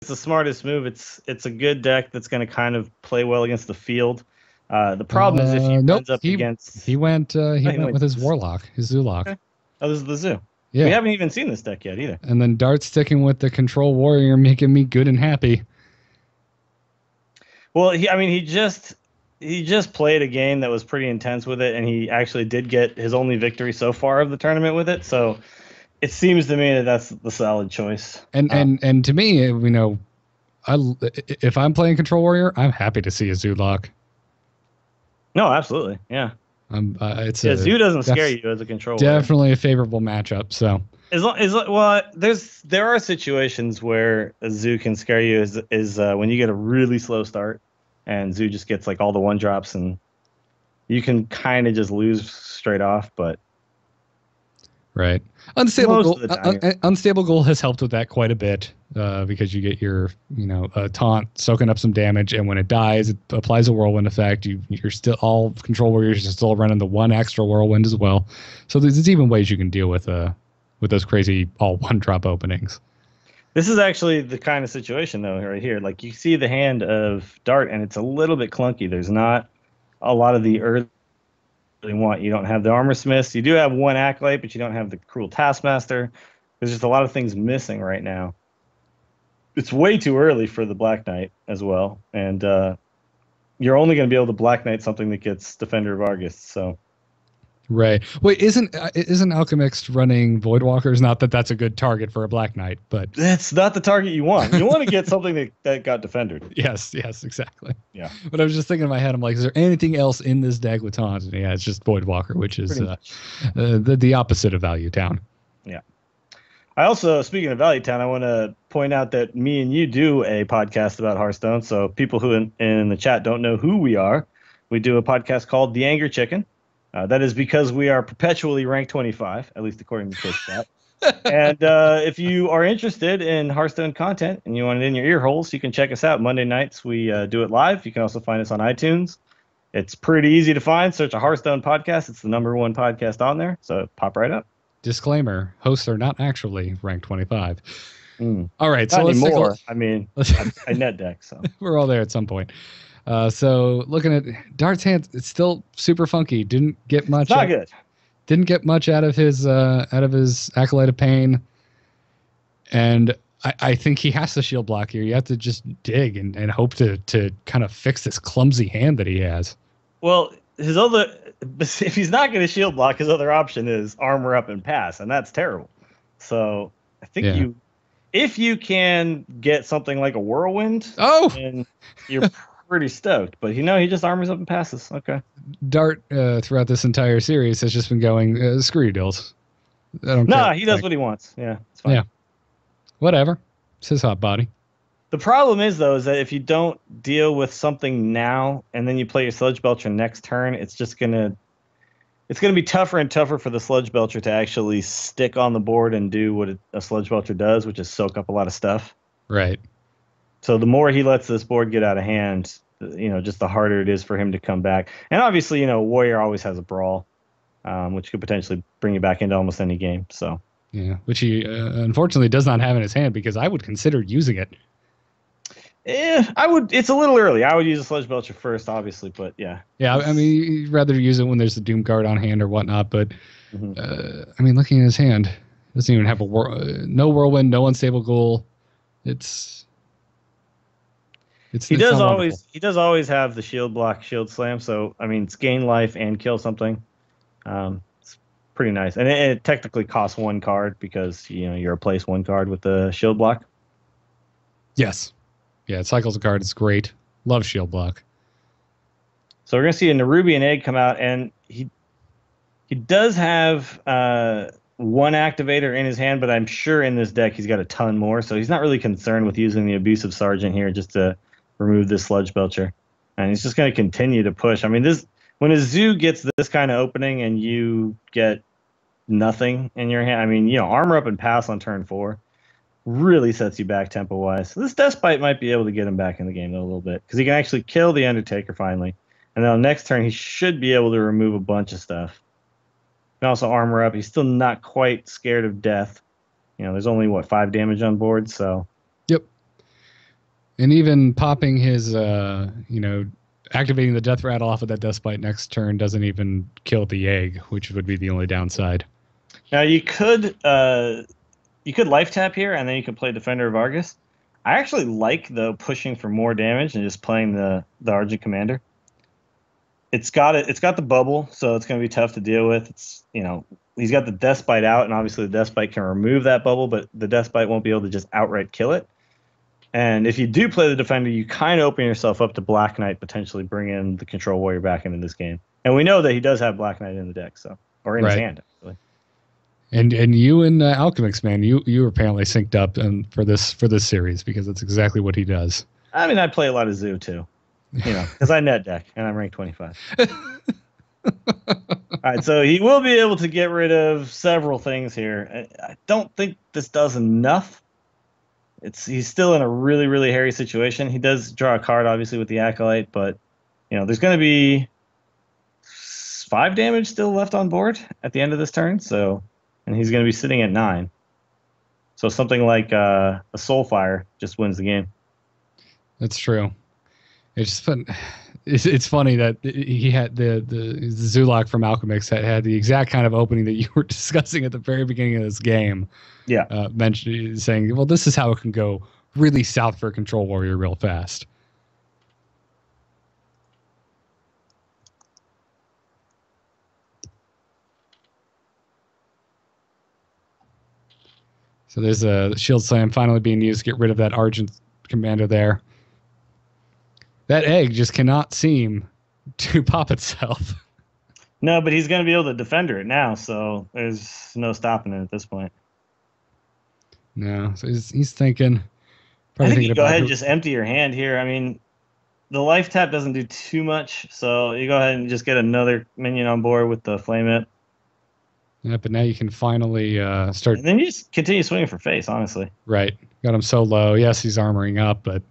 the smartest move. It's a good deck that's going to kind of play well against the field. The problem is if he nope, ends up against... He went with his Warlock, his Zulok. Okay. Oh, this is the Zoo. Yeah. We haven't even seen this deck yet either. And then Dart sticking with the Control Warrior, making me good and happy. Well, he just played a game that was pretty intense with it, and he actually did get his only victory so far of the tournament with it. So it seems to me that that's the solid choice. And to me, if I'm playing Control Warrior, I'm happy to see a Zulok. No, absolutely, yeah. Zoo doesn't scare you as a Control Warrior. Definitely a favorable matchup. So there are situations where a Zoo can scare you. Is when you get a really slow start, and Zoo just gets like all the 1-drops, and you can kind of just lose straight off. But right, unstable goal has helped with that quite a bit because you get your taunt soaking up some damage, and when it dies, it applies a whirlwind effect. You're still all Control Warriors are still running the 1 extra whirlwind as well. So there's even ways you can deal with those crazy all 1-drop openings. This is actually the kind of situation, though, right here. Like, you see the hand of Dart, and it's a little bit clunky. There's not a lot of the early want. You don't have the Armor Smiths. You do have 1 Acolyte, but you don't have the Cruel Taskmaster. There's just a lot of things missing right now. It's way too early for the Black Knight as well, and you're only going to be able to Black Knight something that gets Defender of Argus, so... Right. Wait, isn't Alchemixt running Voidwalkers? Not that that's a good target for a Black Knight, but that's not the target you want. You want to get something that got defended. Yes, exactly. Yeah. But I was just thinking in my head, I'm like, is there anything else in this deck with taunt? And yeah, it's just Voidwalker, which is the opposite of Value Town. Yeah. I also, speaking of Value Town, I want to point out that me and you do a podcast about Hearthstone. So people who in the chat don't know who we are, we do a podcast called The Anger Chicken. That is because we are perpetually ranked 25, at least according to Twitch chat. And if you are interested in Hearthstone content and you want it in your ear holes, you can check us out. Monday nights, we do it live. You can also find us on iTunes. It's pretty easy to find. Search a Hearthstone podcast. It's the #1 podcast on there, so pop right up. Disclaimer, hosts are not actually ranked 25. All right, not so anymore. I net deck, so. We're all there at some point. So looking at Dart's hand, it's still super funky. Didn't get much. It's not good. Didn't get much out of his Acolyte of Pain, and I think he has to shield block here. You have to just dig and hope to kind of fix this clumsy hand that he has. Well, if he's not going to shield block, his other option is armor up and pass, and that's terrible. So I think if you can get something like a whirlwind, and you're pretty stoked, but he just armors up and passes. Okay. Dart throughout this entire series has just been going screw you, Dills. He does what he wants. Yeah, it's fine. Yeah, whatever. It's his hot body. The problem is that if you don't deal with something now and then you play your Sludge Belcher next turn, it's gonna be tougher and tougher for the Sludge Belcher to actually stick on the board and do what a Sludge Belcher does, which is soak up a lot of stuff. Right. So the more he lets this board get out of hand, just the harder it is for him to come back. And obviously, Warrior always has a Brawl, which could potentially bring you back into almost any game. So yeah, which he unfortunately does not have in his hand because I would consider using it. I would. It's a little early. I would use a Sludge Belcher first, obviously, but yeah. Yeah, I mean, you'd rather use it when there's the Doom Guard on hand or whatnot. But looking at his hand, it doesn't even have no Whirlwind, no Unstable Goal. He does always have the shield block, shield slam. So it's gain life and kill something. It's pretty nice, and it technically costs 1 card because you replace 1 card with the shield block. Yes, yeah, it cycles a card. It's great. Love shield block. So we're gonna see a Nerubian Egg come out, and he does have 1 activator in his hand, but I'm sure in this deck he's got a ton more. So he's not really concerned with using the Abusive Sergeant here just to remove this Sludge Belcher, and he's just going to continue to push. When a Zoo gets this kind of opening and you get nothing in your hand, armor up and pass on turn 4 really sets you back tempo wise. So this Despite might be able to get him back in the game a little bit because he can actually kill the Undertaker finally, and then on next turn he should be able to remove a bunch of stuff. He can also armor up. He's still not quite scared of death. There's only 5 damage on board, so. Yep. And even popping his, activating the death rattle off of that Dustbite next turn doesn't even kill the egg, which would be the only downside. Now you could life tap here, and then you could play Defender of Argus. I actually like the pushing for more damage and just playing the Argent Commander. It's got the bubble, so it's going to be tough to deal with. He's got the Deathbite out, and obviously the Deathbite can remove that bubble, but the Deathbite won't be able to just outright kill it. And if you do play the Defender, you kind of open yourself up to Black Knight potentially bringing the Control Warrior back into this game. And we know that he does have Black Knight in the deck, or in his hand, actually. And you and Alchemixt, man, you were apparently synced up for this series because that's exactly what he does. I mean, I play a lot of Zoo too, because I net deck and I'm ranked 25. All right, so he will be able to get rid of several things here. I don't think this does enough. He's still in a really, really hairy situation. He does draw a card, obviously, with the Acolyte, but there's going to be 5 damage still left on board at the end of this turn. And he's going to be sitting at 9. So something like a Soulfire just wins the game. That's true. It's fun. It's funny that he had the Zulak from Alchemist had the exact kind of opening that you were discussing at the very beginning of this game. Yeah. Saying, well, this is how it can go really south for a Control Warrior real fast. So there's a Shield Slam finally being used to get rid of that Argent Commander there. That egg just cannot seem to pop itself. No, but he's going to be able to defender it now, so there's no stopping it at this point. No, so he's thinking. I think you go ahead and just empty your hand here. I mean, the life tap doesn't do too much, so you go ahead and just get another minion on board with the Flame It. Yeah, but now you can finally start. And then you just continue swinging for face, honestly. Right. Got him so low. Yes, he's armoring up, but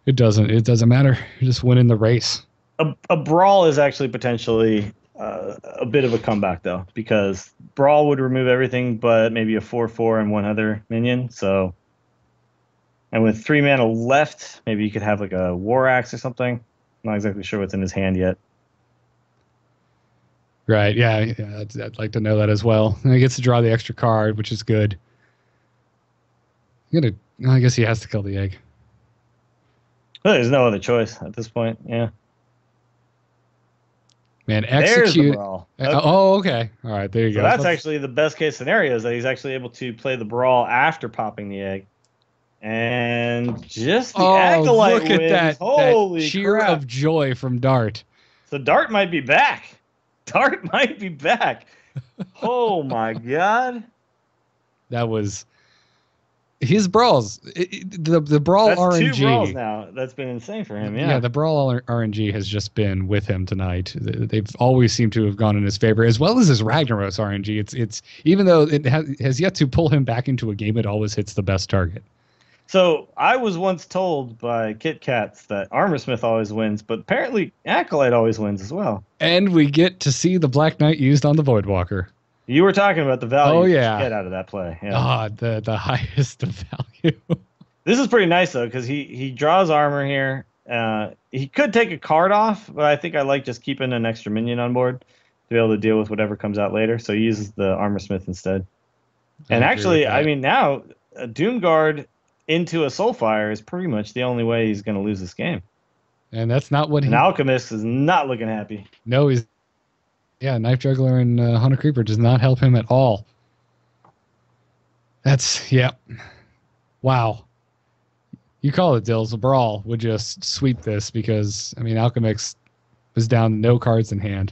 it doesn't matter. You're just winning the race. A Brawl is actually potentially a bit of a comeback, though, because Brawl would remove everything but maybe a 4/4 and one other minion. So, and with 3 mana left, maybe you could have like a War Axe or something. I'm not exactly sure what's in his hand yet. Right, yeah, I'd like to know that as well. And he gets to draw the extra card, which is good. I guess he has to kill the egg. Well, there's no other choice at this point, yeah. Man, execute. There's the Brawl. Okay. Oh, okay. All right, there you go. That's actually the best case scenario, is that he's actually able to play the Brawl after popping the egg. And just the Acolyte look at wins. that, Holy that cheer crap. of joy from Dart. So Dart might be back. Dart might be back. Oh my God. That was his brawls. The Brawl That's RNG. 2 brawls now. That's been insane for him. Yeah, the Brawl RNG has just been with him tonight. They've always seemed to have gone in his favor, as well as his Ragnaros RNG. It's even though it has yet to pull him back into a game, it always hits the best target. So I was once told by Kit Kats that Armorsmith always wins, but apparently Acolyte always wins as well. And we get to see the Black Knight used on the Voidwalker. You were talking about the value you get out of that play. Yeah. The highest of value. This is pretty nice, though, because he draws armor here. He could take a card off, but I think I like just keeping an extra minion on board to be able to deal with whatever comes out later. So he uses the Armorsmith instead. And actually, I mean, now a Doomguard into a Soulfire is pretty much the only way he's going to lose this game. And that's not what An Alchemist is not looking happy. No, he's... Yeah, Knife Juggler and Hunter Creeper does not help him at all. Yeah. Wow. You call it, Dills. A Brawl would just sweep this because, I mean, Alchemist was down to no cards in hand.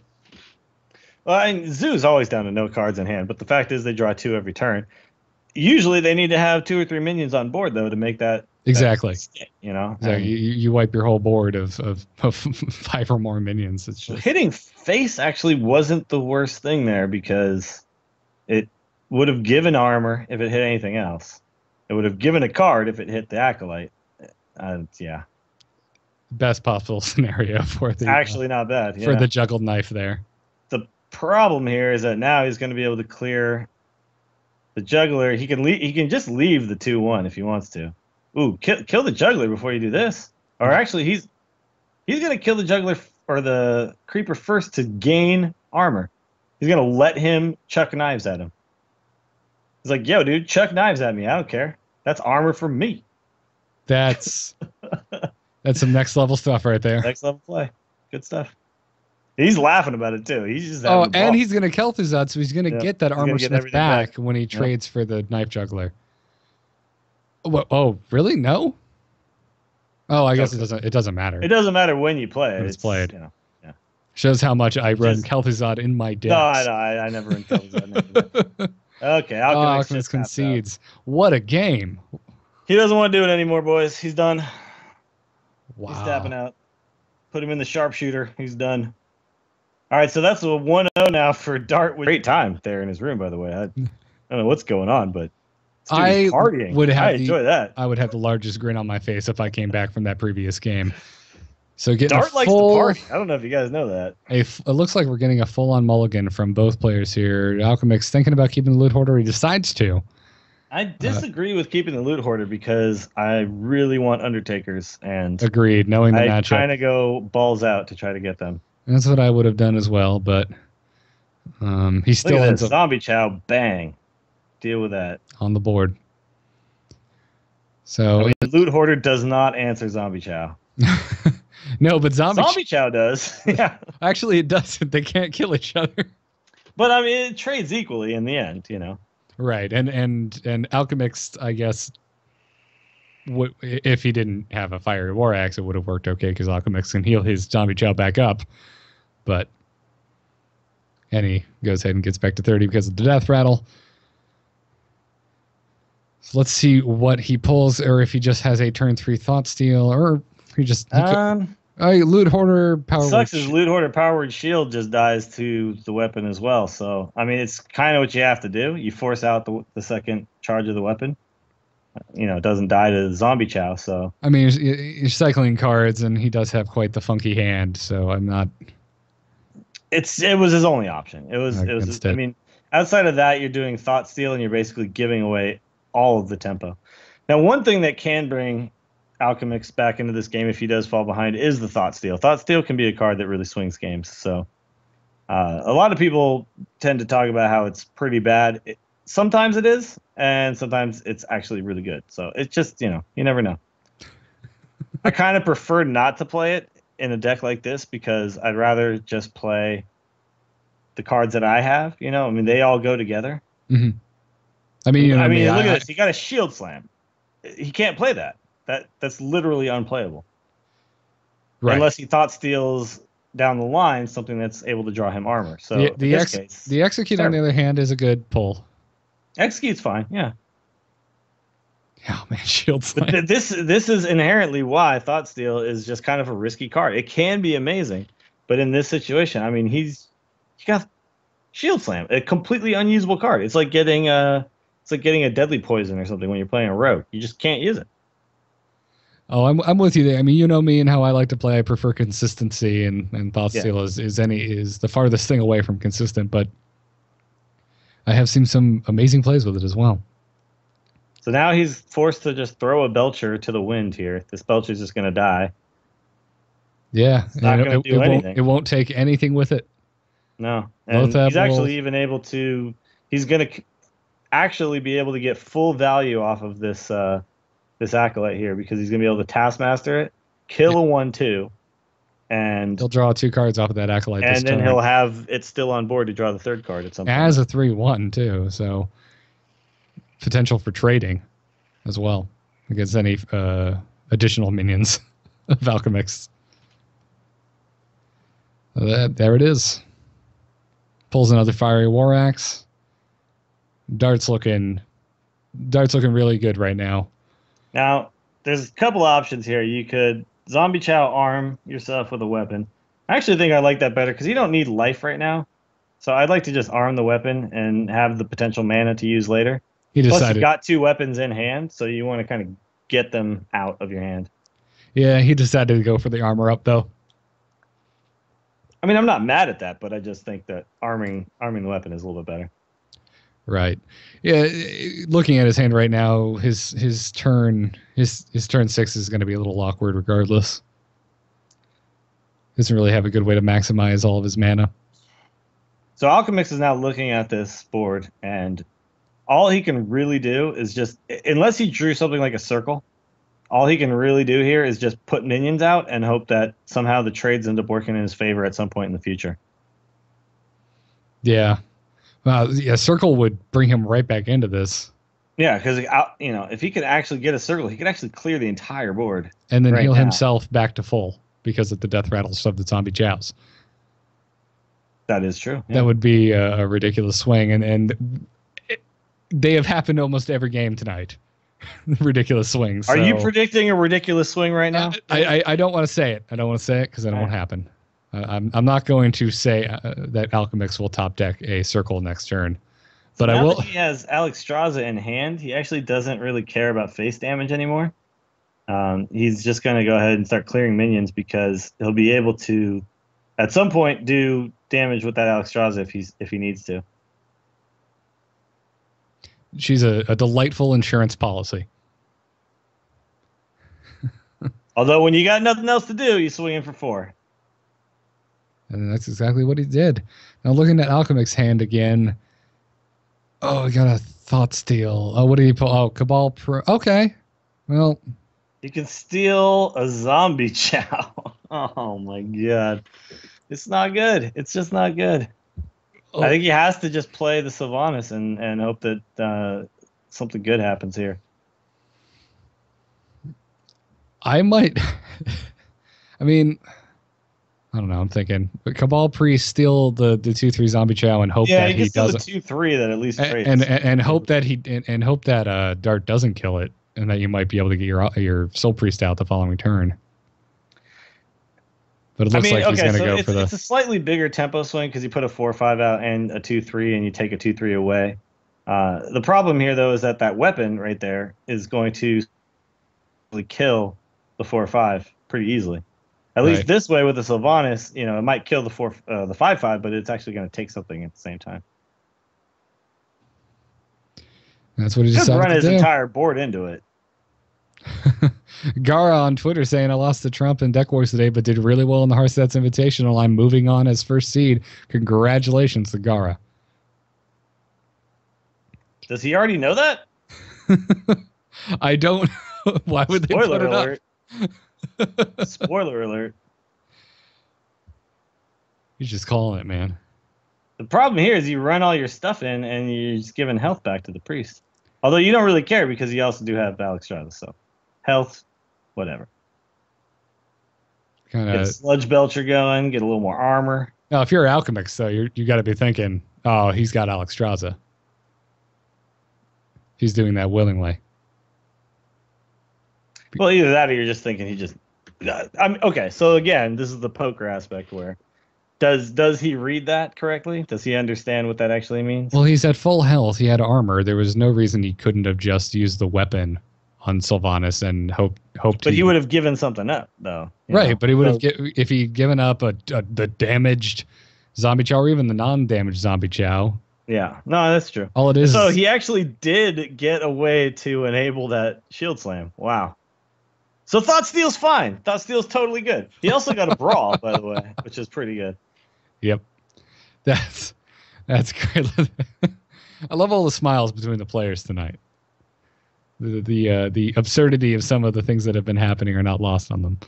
Well, and Zoo's always down to no cards in hand, but the fact is they draw 2 every turn. Usually they need to have 2 or 3 minions on board, though, to make that exactly. Exactly. You wipe your whole board of 5 or more minions. It's just... Hitting face actually wasn't the worst thing there because it would have given armor if it hit anything else. It would have given a card if it hit the Acolyte. Yeah. Best possible scenario for the actually not bad. Yeah. For the juggled knife there. The problem here is that now he's going to be able to clear the juggler. He can just leave the 2/1 if he wants to. Ooh, kill the juggler before you do this. Or actually, he's gonna kill the juggler or the creeper first to gain armor. He's gonna let him chuck knives at him. He's like, "Yo, dude, chuck knives at me. I don't care. That's armor for me." That's some next level stuff right there. Next level play. Good stuff. He's laughing about it too. He's just Oh, having a ball. and he's gonna Kel'Thuzad, so he's gonna get that armor smith back when he trades for the knife juggler. Oh, really? No. Oh, I guess it doesn't. It doesn't matter. It doesn't matter when you play it. It's played. You know, yeah. Shows how much I run Kel'Thuzad in my decks. No, I never run Kel'Thuzad. Okay, Alchemist concedes. What a game! He doesn't want to do it anymore, boys. He's done. Wow. He's tapping out. Put him in the sharpshooter. He's done. All right, so that's a 1-0 now for Dart. Great time there in his room, by the way. I don't know what's going on, but I would have enjoy that. I would have the largest grin on my face if I came back from that previous game. So getting Dart likes to party. I don't know if you guys know that. It looks like we're getting a full-on mulligan from both players here. Alchemix thinking about keeping the loot hoarder. He decides to. I disagree with keeping the loot hoarder because I really want Undertakers, and agreed. Knowing the matchup, I kind of go balls out to try to get them. That's what I would have done as well, but he still ends up Zombie Chow. Bang, deal with that on the board. So loot hoarder does not answer Zombie Chow. No, but Zombie Chow does. Yeah, actually, it doesn't. They can't kill each other. But I mean, it trades equally in the end, you know. Right, and Alchemist, I guess, if he didn't have a fiery war axe, it would have worked okay because Alchemist can heal his Zombie Chow back up. But and he goes ahead and gets back to 30 because of the death rattle. So let's see what he pulls, or if he just has a turn 3 thought steal, or he just loot hoarder power. Sucks his loot hoarder powered shield just dies to the weapon as well. So I mean, it's kind of what you have to do. You force out the second charge of the weapon. You know, it doesn't die to the Zombie Chow. So I mean, you're cycling cards, and he does have quite the funky hand. So I'm not. It was his only option. It was. I mean, outside of that, you're doing thought steal, and you're basically giving away all of the tempo. Now, one thing that can bring Alchemist back into this game if he does fall behind is the thought steal. Thought steal can be a card that really swings games. So a lot of people tend to talk about how it's pretty bad. Sometimes it is, and sometimes it's actually really good. So it's just, you know, you never know. I kind of prefer not to play it in a deck like this because I'd rather just play the cards that I have. You know, I mean, they all go together. Mm-hmm. I mean, look at this. He got a shield slam. He can't play that. That's literally unplayable. Right. Unless he thought steals down the line something that's able to draw him armor. So the execute on the other hand is a good pull. Execute's fine, yeah. Oh man, shield slam. But this is inherently why thought steal is just kind of a risky card. It can be amazing, but in this situation, I mean, he got shield slam, a completely unusable card. It's like getting a deadly poison or something when you're playing a rogue. You just can't use it. Oh, I'm with you there. I mean, you know me and how I like to play. I prefer consistency, and thought steal is the farthest thing away from consistent. But I have seen some amazing plays with it as well. So now he's forced to just throw a Belcher to the wind here. This Belcher's just going to die. Yeah, it's not going to do anything. It won't take anything with it. No, and he's actually even able to. He's going to actually be able to get full value off of this. This Acolyte here because he's going to be able to Taskmaster it, kill a 1/2, and he'll draw 2 cards off of that Acolyte. And then he'll have it still on board to draw the 3rd card at some point. As a 3/1 too, so potential for trading as well against any additional minions of Alchemist. There it is. Pulls another Fiery War Axe. Dart's looking really good right now. Now, there's a couple options here. You could Zombie Chow arm yourself with a weapon. I actually think I like that better because you don't need life right now. So I'd like to just arm the weapon and have the potential mana to use later. Plus, you've got 2 weapons in hand, so you want to kind of get them out of your hand. Yeah, he decided to go for the armor up, though. I mean, I'm not mad at that, but I just think that arming the weapon is a little bit better. Right. Yeah. Looking at his hand right now, his turn 6 is going to be a little awkward regardless. Doesn't really have a good way to maximize all of his mana. So Alchemist is now looking at this board, and all he can really do is just, unless he drew something like a circle, all he can really do here is just put minions out and hope that somehow the trades end up working in his favor at some point in the future. Yeah. Yeah, circle would bring him right back into this. Yeah, because if he could actually get a circle, he could actually clear the entire board. And then right heal now. himself back to full because of the death rattles of the zombie chows. That is true. Yeah. That would be a ridiculous swing. And they have happened almost every game tonight. Ridiculous swings. Are you predicting a ridiculous swing right now? I don't want to say it. I don't want to say it because it won't happen. I'm not going to say that Alchemist will top deck a circle next turn. But now I will. That he has Alexstrasza in hand, he actually doesn't really care about face damage anymore. He's just going to go ahead and start clearing minions because he'll be able to, at some point, do damage with that Alexstrasza if he needs to. She's a delightful insurance policy. Although when you got nothing else to do, you swing in for 4. And that's exactly what he did. Now looking at Alchemist's hand again. Oh, he got a Thought Steal. Oh, what did he pull? Oh, Cabal Pro. Okay. Well. You can steal a zombie chow. Oh, my God. It's not good. It's just not good. Oh. I think he has to just play the Sylvanas and hope that something good happens here. I might. I mean, I don't know. I'm thinking Cabal Priest steal the 2/3 zombie chow and hope that he doesn't. The 2/3 that at least trades. And hope that hope that Dart doesn't kill it, and that you might be able to get your Soul Priest out the following turn. But it looks like he's going to go for the. It's a slightly bigger tempo swing because you put a 4/5 out and a 2/3, and you take a 2/3 away. The problem here, though, is that weapon right there is going to kill the 4/5 pretty easily. At least this way with the Sylvanas, it might kill the 5/5, but it's actually going to take something at the same time. That's what he decided to do. Run his entire board into it. Gara on Twitter saying, I lost to Trump in Deck Wars today, but did really well in the HearthStats Invitational. I'm moving on as first seed. Congratulations to Gara. Does he already know that? I don't. Why would they put it up? Spoiler alert. He's just calling it, man. The problem here is you run all your stuff in and you're just giving health back to the priest. Although you don't really care because you also do have Alexstrasza, so health, whatever. Get a Sludge Belcher going, get a little more armor. Now, if you're Alchemist, though, you got to be thinking, oh, he's got Alexstrasza. He's doing that willingly. Well, either that or you're just thinking he just... okay, so again, this is the poker aspect where... Does he read that correctly? Does he understand what that actually means? Well, he's at full health. He had armor. There was no reason he couldn't have just used the weapon on Sylvanas and hoped. But he would have given something up, though. Right, but he would have if he'd given up the damaged zombie chow or even the non-damaged zombie chow. Yeah, no, that's true. All it is. So he actually did get a way to enable that shield slam. Wow. So Thought Steal's fine. Thought Steal's totally good. He also got a brawl, by the way, which is pretty good. Yep, that's great. I love all the smiles between the players tonight. The absurdity of some of the things that have been happening are not lost on them.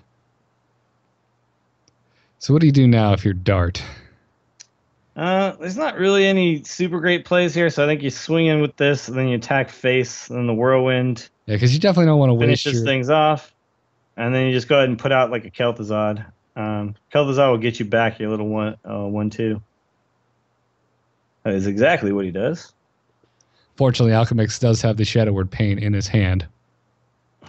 So what do you do now if you're Dart? There's not really any super great plays here, so I think you swing in with this, and then you attack face, and then the Whirlwind. Yeah, because you definitely don't want to waste finishes things off, and then you just go ahead and put out like a Kel'Thuzad. Kel'Thuzad will get you back your little 1/2. That is exactly what he does. Fortunately, Alchemist does have the Shadow Word Pain in his hand.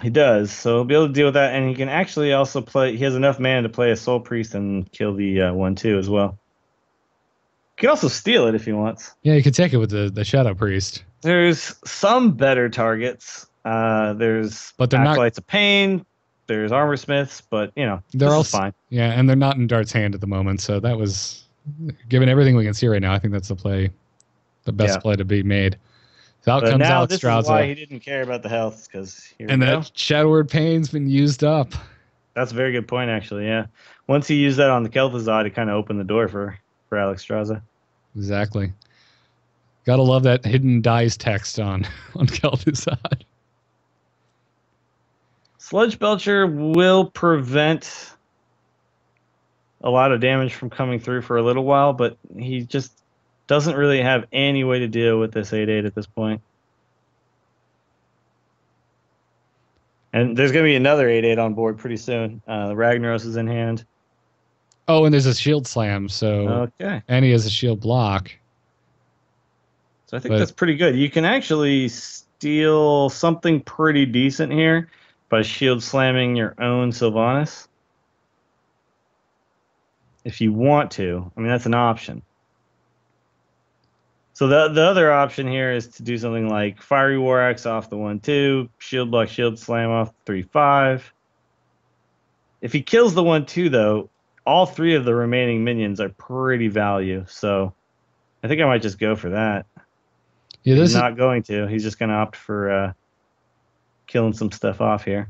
He does, so he'll be able to deal with that, and he can actually also play. He has enough mana to play a Soul Priest and kill the 1/2 as well. He can also steal it if he wants. Yeah, you could take it with the Shadow Priest. There's some better targets. There's Acolytes of Pain. There's Armor Smiths, but they're all fine. Yeah, and they're not in Dart's hand at the moment, so that was, given everything we can see right now, I think that's the play the best play to be made. So out But comes now Alex this is why Straza. he didn't care about the health, because here we And go. that Shadowward Pain's been used up. That's a very good point, actually. Yeah, once he used that on the Kel'Thuzad, it kind of opened the door for Alex Straza. Exactly. Gotta love that hidden dice text on Kel'Thuzad. Sludge Belcher will prevent a lot of damage from coming through for a little while, but he just doesn't really have any way to deal with this 8/8 at this point. And there's going to be another 8/8 on board pretty soon. Ragnaros is in hand. Oh, and there's a shield slam, so Okay. and he has a shield block. So I think that's pretty good. You can actually steal something pretty decent here by shield slamming your own Sylvanas. If you want to. I mean, that's an option. So the other option here is to do something like Fiery War Axe off the 1/2, Shield Block, Shield Slam off the 3/5. If he kills the 1/2, though, all three of the remaining minions are pretty value. So I think I might just go for that. Yeah, he's not going to. He's just going to opt for killing some stuff off here.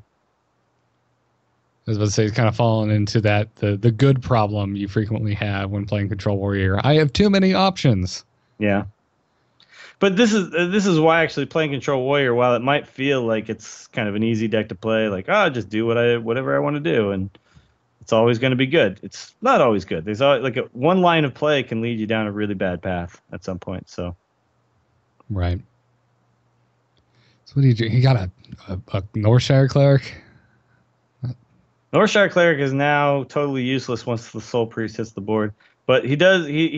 I was about to say, it's kind of fallen into that the good problem you frequently have when playing Control Warrior. I have too many options. Yeah. But this is why actually playing Control Warrior, while it might feel like it's kind of an easy deck to play, like, oh, just do whatever I want to do, and it's always going to be good. It's not always good. There's always, like, one line of play can lead you down a really bad path at some point. So, right. So what do you do? He got a Northshire Cleric. Northshire Cleric is now totally useless once the Soul Priest hits the board. But he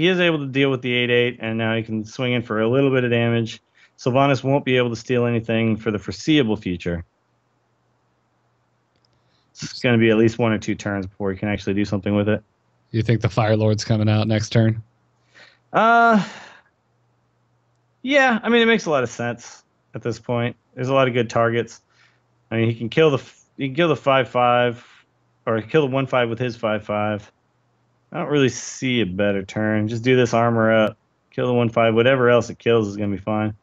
is able to deal with the 8/8, and now he can swing in for a little bit of damage. Sylvanas won't be able to steal anything for the foreseeable future. It's going to be at least 1 or 2 turns before he can actually do something with it. You think the Fire Lord's coming out next turn? Yeah. I mean, it makes a lot of sense at this point. There's a lot of good targets. I mean, he can kill the 5/5, or kill the 1/5 with his 5/5. I don't really see a better turn. Just do this armor up, kill the 1/5. Whatever else it kills is going to be fine.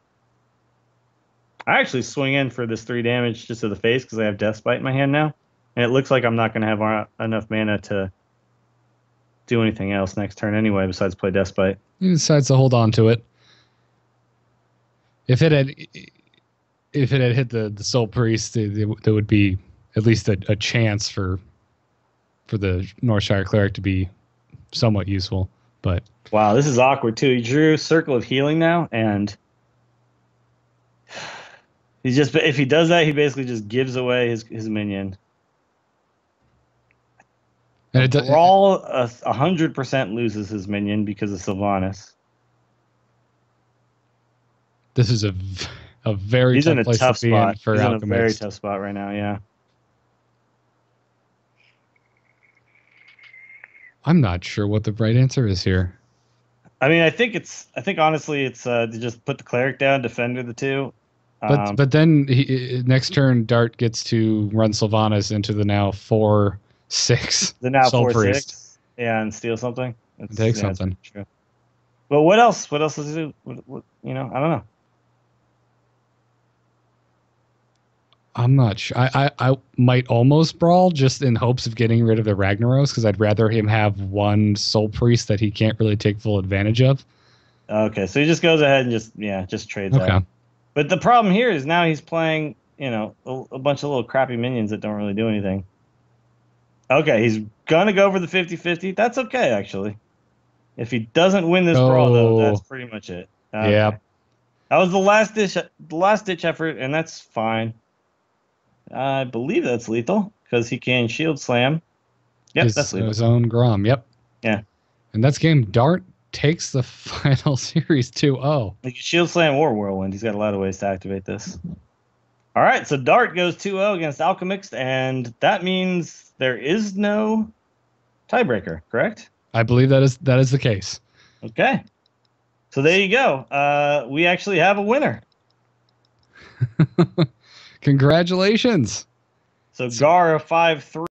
I actually swing in for this 3 damage just to the face because I have Death Spite in my hand now. And it looks like I'm not going to have enough mana to do anything else next turn anyway besides play Death Spite. He decides to hold on to it. If it had hit the Soul Priest, there would be at least a chance for the Northshire Cleric to be somewhat useful. But wow, this is awkward too. He drew Circle of Healing now, and if he does that, he basically just gives away his minion. And Brawl 100% loses his minion because of Sylvanas. This is a very He's tough in a place tough to be spot. in for He's Alchemixt. in a very tough spot right now. Yeah. I'm not sure what the right answer is here. I mean, I think honestly it's to just put the Cleric down, Defender the 2. But then next turn Dart gets to run Sylvanas into the now 4/6. The now Soul 4/6. Priest. Yeah, and steal something. Take something. True. But what else? What else does it do? I don't know. I'm not sure. I might almost Brawl just in hopes of getting rid of the Ragnaros because I'd rather him have one Soul Priest that he can't really take full advantage of. Okay, so he just goes ahead and just trades out. But the problem here is now he's playing, a bunch of little crappy minions that don't really do anything. Okay, he's gonna go for the 50-50. That's okay, actually. If he doesn't win this brawl, though, that's pretty much it. Okay. Yeah. That was the last ditch effort, and that's fine. I believe that's lethal because he can shield slam. Yep, that's lethal. His own Grom. Yep. Yeah. And that's game. Dart takes the final series 2-0. He can shield slam or whirlwind. He's got a lot of ways to activate this. All right, so Dart goes 2-0 against Alchemixt, and that means there is no tiebreaker, correct? I believe that is the case. Okay. So there you go. We actually have a winner. Congratulations. So Gara 5-3.